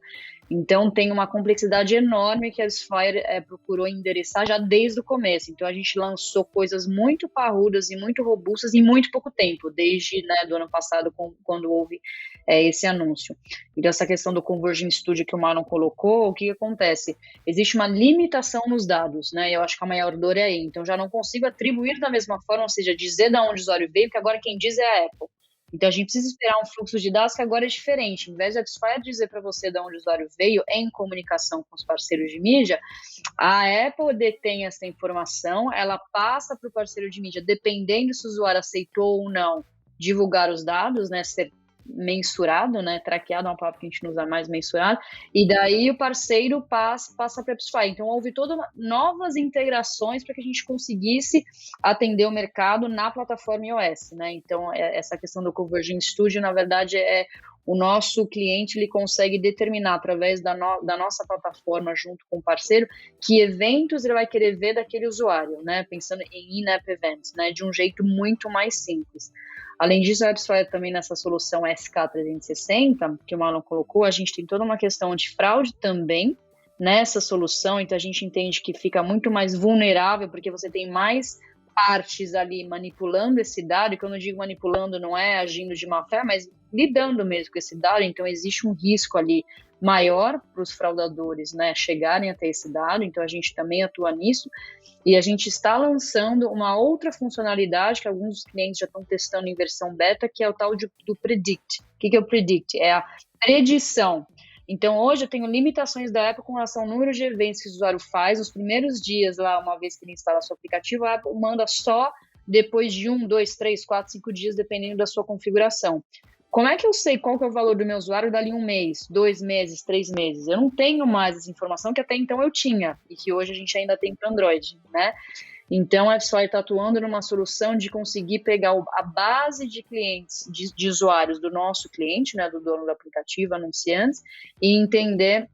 Então, tem uma complexidade enorme que a AppsFlyer procurou endereçar já desde o começo. Então, a gente lançou coisas muito parrudas e muito robustas em muito pouco tempo, desde, né, do ano passado, quando houve esse anúncio. Então, essa questão do Conversion Studio que o Marlon colocou, o que acontece? Existe uma limitação nos dados, né? Eu acho que a maior dor é aí. Então, já não consigo atribuir da mesma forma, ou seja, dizer de onde o usuário veio, porque agora quem diz é a Apple. Então, a gente precisa esperar um fluxo de dados que agora é diferente. Em vez de a AppsFlyer dizer para você de onde o usuário veio em comunicação com os parceiros de mídia, a Apple detém essa informação, ela passa para o parceiro de mídia, dependendo se o usuário aceitou ou não divulgar os dados, né, ser mensurado, né, traqueado é uma palavra que a gente não usa mais, mensurado, e daí o parceiro passa para a AppsFlyer. Então, houve todas novas integrações para que a gente conseguisse atender o mercado na plataforma iOS, né, então essa questão do Conversion Studio, na verdade, o nosso cliente ele consegue determinar através da nossa plataforma junto com o parceiro que eventos ele vai querer ver daquele usuário, né, pensando em in-app events, né, de um jeito muito mais simples. Além disso, a AppsFlyer também nessa solução SK360, que o Marlon colocou, a gente tem toda uma questão antifraude também nessa solução, então a gente entende que fica muito mais vulnerável, porque você tem mais partes ali manipulando esse dado, e quando eu digo manipulando não é agindo de má fé, mas lidando mesmo com esse dado, então existe um risco ali maior para os fraudadores, né, chegarem até esse dado, então a gente também atua nisso, e a gente está lançando uma outra funcionalidade que alguns dos clientes já estão testando em versão beta, que é o tal do Predict. O que é o Predict? É a predição. Então, hoje eu tenho limitações da Apple com relação ao número de eventos que o usuário faz. Os primeiros dias lá, uma vez que ele instala seu aplicativo, a Apple manda só depois de 1, 2, 3, 4, 5 dias, dependendo da sua configuração. Como é que eu sei qual que é o valor do meu usuário dali 1 mês, 2 meses, 3 meses? Eu não tenho mais essa informação que até então eu tinha e que hoje a gente ainda tem para Android, né? Então, a AppsFlyer está atuando numa solução de conseguir pegar a base de clientes, de usuários do nosso cliente, né, do dono do aplicativo, anunciantes, e entender,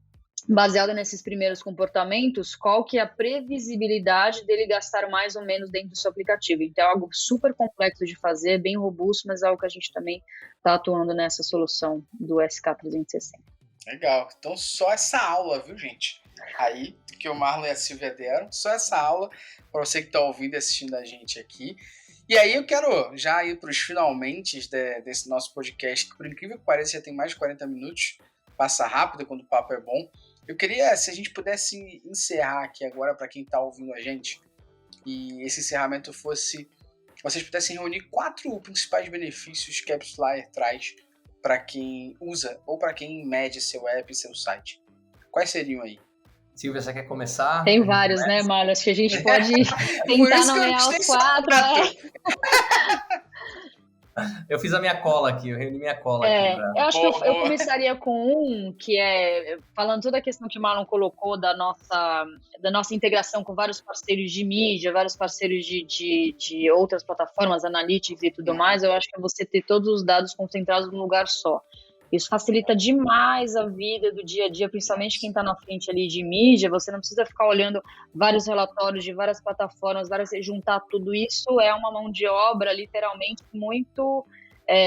baseado nesses primeiros comportamentos, qual que é a previsibilidade dele gastar mais ou menos dentro do seu aplicativo. Então, é algo super complexo de fazer, bem robusto, mas é algo que a gente também está atuando nessa solução do SK360. Legal. Então, só essa aula, viu, gente? Aí, que o Marlon e a Silvia deram, só essa aula para você que está ouvindo e assistindo a gente aqui. E aí eu quero já ir para os finalmente desse nosso podcast, que por incrível que pareça já tem mais de 40 minutos, passa rápido quando o papo é bom. Eu queria, se a gente pudesse encerrar aqui agora para quem está ouvindo a gente, e esse encerramento fosse, vocês pudessem reunir 4 principais benefícios que a AppsFlyer traz para quem usa ou para quem mede seu app e seu site. Quais seriam aí? Silvia, você quer começar? Tem vários, né, Marlon? Acho que a gente pode tentar nomear os 4, né? Eu fiz a minha cola aqui, eu reuni minha cola aqui. Eu acho que eu começaria com um que é, falando toda a questão que o Marlon colocou da nossa integração com vários parceiros de mídia, vários parceiros de outras plataformas, analytics e tudo mais, eu acho que é você ter todos os dados concentrados num lugar só. Isso facilita demais a vida do dia a dia, principalmente quem está na frente ali de mídia. Você não precisa ficar olhando vários relatórios de várias plataformas, juntar tudo isso é uma mão de obra, literalmente, muito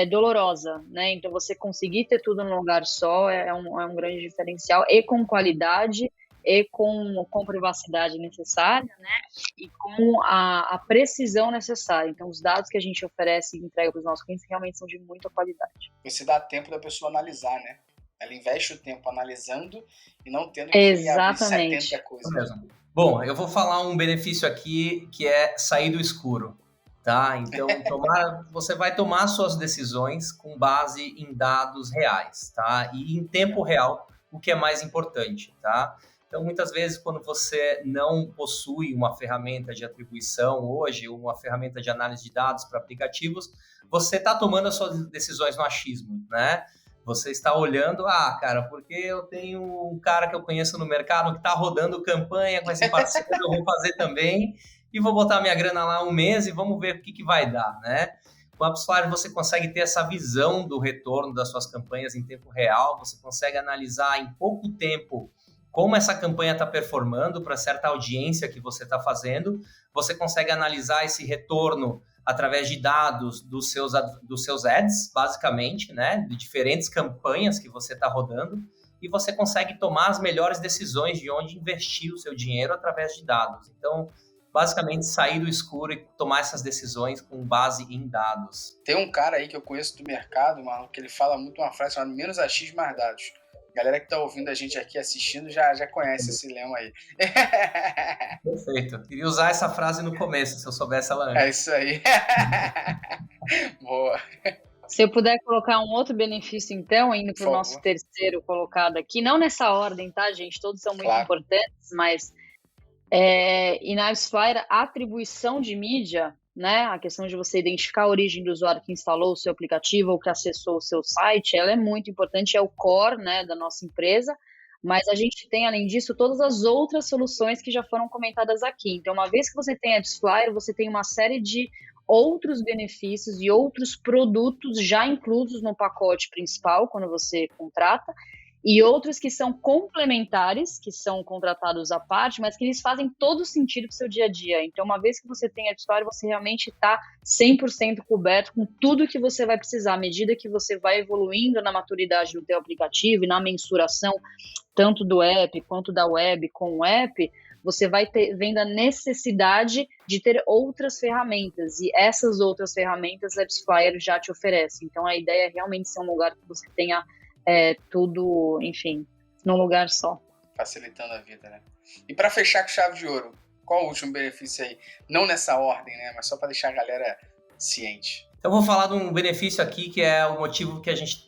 dolorosa, né? Então, você conseguir ter tudo num lugar só é um grande diferencial, e com qualidade, e com privacidade necessária, né? E com a precisão necessária. Então, os dados que a gente oferece e entrega para os nossos clientes realmente são de muita qualidade. Você dá tempo da pessoa analisar, né? Ela investe o tempo analisando e não tendo que abrir 70 coisas. Mesmo. Bom, eu vou falar um benefício aqui que é sair do escuro, tá? Então, você vai tomar suas decisões com base em dados reais, tá? E em tempo real, o que é mais importante, tá? Então, muitas vezes, quando você não possui uma ferramenta de atribuição hoje, uma ferramenta de análise de dados para aplicativos, você está tomando as suas decisões no achismo, né? Você está olhando, cara, porque eu tenho um cara que eu conheço no mercado que está rodando campanha com esse parceiro, eu vou fazer também, e vou botar minha grana lá 1 mês e vamos ver o que vai dar, né? Com a AppsFlyer você consegue ter essa visão do retorno das suas campanhas em tempo real, você consegue analisar em pouco tempo como essa campanha está performando para certa audiência que você está fazendo, você consegue analisar esse retorno através de dados dos seus ads, basicamente, né, de diferentes campanhas que você está rodando, e você consegue tomar as melhores decisões de onde investir o seu dinheiro através de dados. Então, basicamente, sair do escuro e tomar essas decisões com base em dados. Tem um cara aí que eu conheço do mercado, mano, que ele fala muito uma frase chamada menos achismo, mais dados. Galera que tá ouvindo a gente aqui assistindo já conhece esse lema aí. Perfeito. Queria usar essa frase no começo, se eu soubesse ela antes. É isso aí. Boa. Se eu puder colocar um outro benefício, então, indo para o nosso terceiro colocado aqui, não nessa ordem, tá, gente? Todos são muito importantes, mas e na AppsFlyer, a atribuição de mídia, né, a questão de você identificar a origem do usuário que instalou o seu aplicativo ou que acessou o seu site, ela é muito importante, é o core, né, da nossa empresa, mas a gente tem, além disso, todas as outras soluções que já foram comentadas aqui. Então, uma vez que você tem a AppsFlyer, você tem uma série de outros benefícios e outros produtos já inclusos no pacote principal, quando você contrata, e outros que são complementares, que são contratados à parte, mas que eles fazem todo sentido para o seu dia a dia. Então, uma vez que você tem a AppsFlyer, você realmente está 100% coberto com tudo que você vai precisar, à medida que você vai evoluindo na maturidade do teu aplicativo e na mensuração, tanto do app quanto da web com o app, você vai vendo a necessidade de ter outras ferramentas, e essas outras ferramentas a AppsFlyer já te oferece. Então, a ideia é realmente ser um lugar que você tenha tudo, enfim, num lugar só. Facilitando a vida, né? E para fechar com chave de ouro, qual o último benefício aí? Não nessa ordem, né? Mas só para deixar a galera ciente. Então, eu vou falar de um benefício aqui que é o motivo que a gente,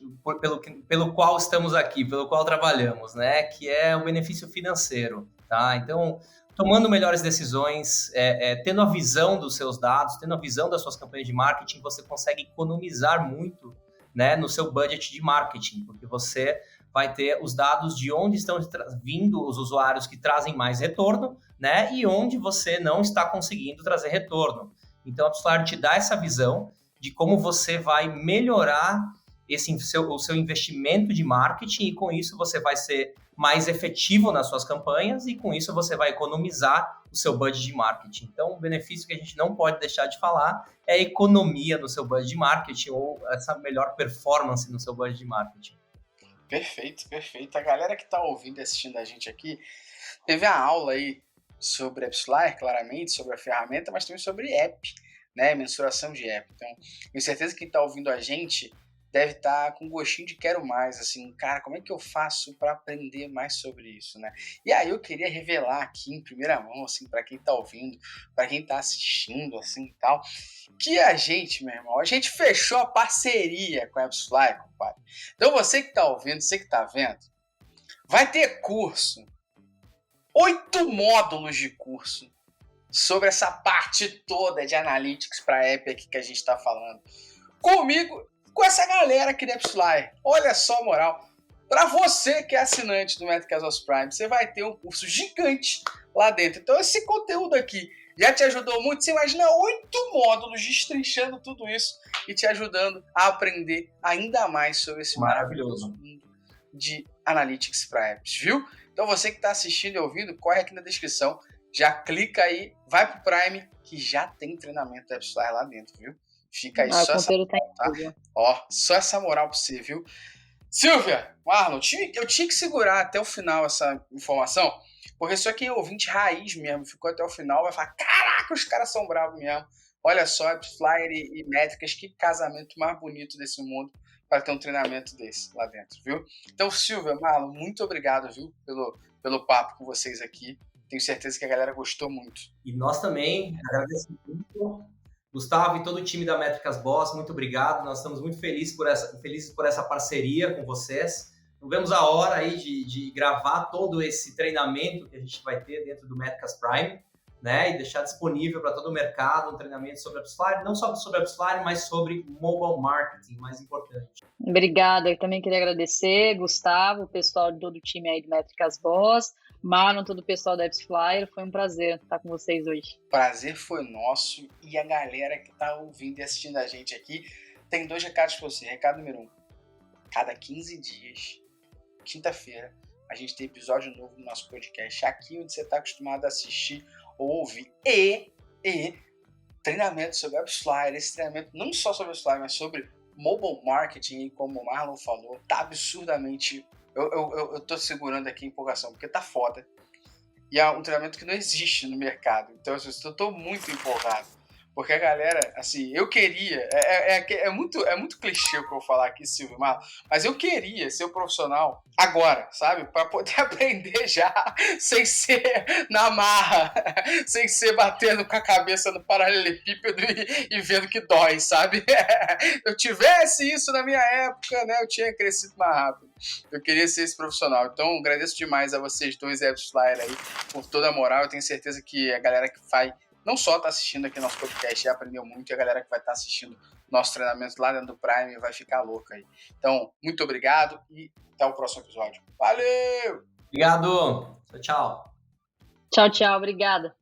pelo qual estamos aqui, pelo qual trabalhamos, né? Que é o benefício financeiro, tá? Então, tomando melhores decisões, tendo a visão dos seus dados, tendo a visão das suas campanhas de marketing, você consegue economizar muito, né, no seu budget de marketing, porque você vai ter os dados de onde estão vindo os usuários que trazem mais retorno, né, e onde você não está conseguindo trazer retorno. Então, a AppsFlyer te dá essa visão de como você vai melhorar o seu investimento de marketing, e com isso você vai ser mais efetivo nas suas campanhas, e com isso você vai economizar o seu budget de marketing. Então, um benefício que a gente não pode deixar de falar é a economia no seu budget de marketing, ou essa melhor performance no seu budget de marketing. Perfeito, perfeito. A galera que está ouvindo e assistindo a gente aqui teve a aula aí sobre AppsFlyer, claramente, sobre a ferramenta, mas também sobre app, né? Mensuração de app. Então, tenho certeza que quem está ouvindo a gente deve estar com gostinho de quero mais, assim, cara, como é que eu faço para aprender mais sobre isso, né? E aí eu queria revelar aqui em primeira mão, assim, para quem está ouvindo, para quem está assistindo, assim, e tal, que a gente, meu irmão, a gente fechou a parceria com a AppsFlyer, compadre. Então você que está ouvindo, você que está vendo, vai ter curso, 8 módulos de curso sobre essa parte toda de analytics para app aqui que a gente está falando. Comigo, com essa galera aqui da AppsFlyer. Olha só a moral. Para você que é assinante do Métricas Prime, você vai ter um curso gigante lá dentro. Então esse conteúdo aqui já te ajudou muito. Você imagina 8 módulos destrinchando tudo isso e te ajudando a aprender ainda mais sobre esse maravilhoso mundo de analytics para apps, viu? Então você que está assistindo e ouvindo, corre aqui na descrição, já clica aí, vai pro Prime, que já tem treinamento da AppsFlyer lá dentro, viu? Fica aí só essa moral, tá? Ó, só essa moral pra você, viu? Silvia, Marlon, eu tinha que segurar até o final essa informação, porque só quem é ouvinte raiz mesmo ficou até o final vai falar, caraca, os caras são bravos mesmo. Olha só, AppsFlyer e Métricas, que casamento mais bonito desse mundo para ter um treinamento desse lá dentro, viu? Então, Silvia, Marlon, muito obrigado, viu, pelo papo com vocês aqui. Tenho certeza que a galera gostou muito. E nós também agradecemos muito. Gustavo e todo o time da Métricas Boss, muito obrigado. Nós estamos muito felizes por essa parceria com vocês. Não vemos a hora aí de gravar todo esse treinamento que a gente vai ter dentro do Métricas Prime, né? E deixar disponível para todo o mercado um treinamento sobre AppsFlyer, não só sobre AppsFlyer, mas sobre mobile marketing, mais importante. Obrigada. Eu também queria agradecer, Gustavo, o pessoal de todo o time aí do Métricas Boss, Marlon, todo o pessoal da AppsFlyer. Foi um prazer estar com vocês hoje. Prazer foi nosso, e a galera que está ouvindo e assistindo a gente aqui tem 2 recados para você. Recado número 1, cada 15 dias, quinta-feira, a gente tem episódio novo no nosso podcast, aqui onde você está acostumado a assistir ou ouvir, e treinamento sobre AppsFlyer. Esse treinamento não só sobre AppsFlyer, mas sobre mobile marketing, como o Marlon falou, tá absurdamente... Eu tô segurando aqui a empolgação, porque tá foda. E é um treinamento que não existe no mercado. Então, assim, eu tô muito empolgado. Porque a galera, assim, eu queria... É muito clichê o que eu vou falar aqui, Silvio Marlon, mas eu queria ser um profissional agora, sabe? Para poder aprender já, sem ser na marra, sem ser batendo com a cabeça no paralelepípedo e vendo que dói, sabe? Eu tivesse isso na minha época, né? Eu tinha crescido mais rápido. Eu queria ser esse profissional. Então, agradeço demais a vocês dois, AppsFlyer aí, por toda a moral. Eu tenho certeza que a galera que vai não só está assistindo aqui nosso podcast já aprendeu muito, e a galera que vai estar assistindo nosso treinamento lá dentro do Prime vai ficar louca aí. Então, muito obrigado e até o próximo episódio. Valeu! Obrigado! Tchau, tchau. Tchau, tchau. Obrigada.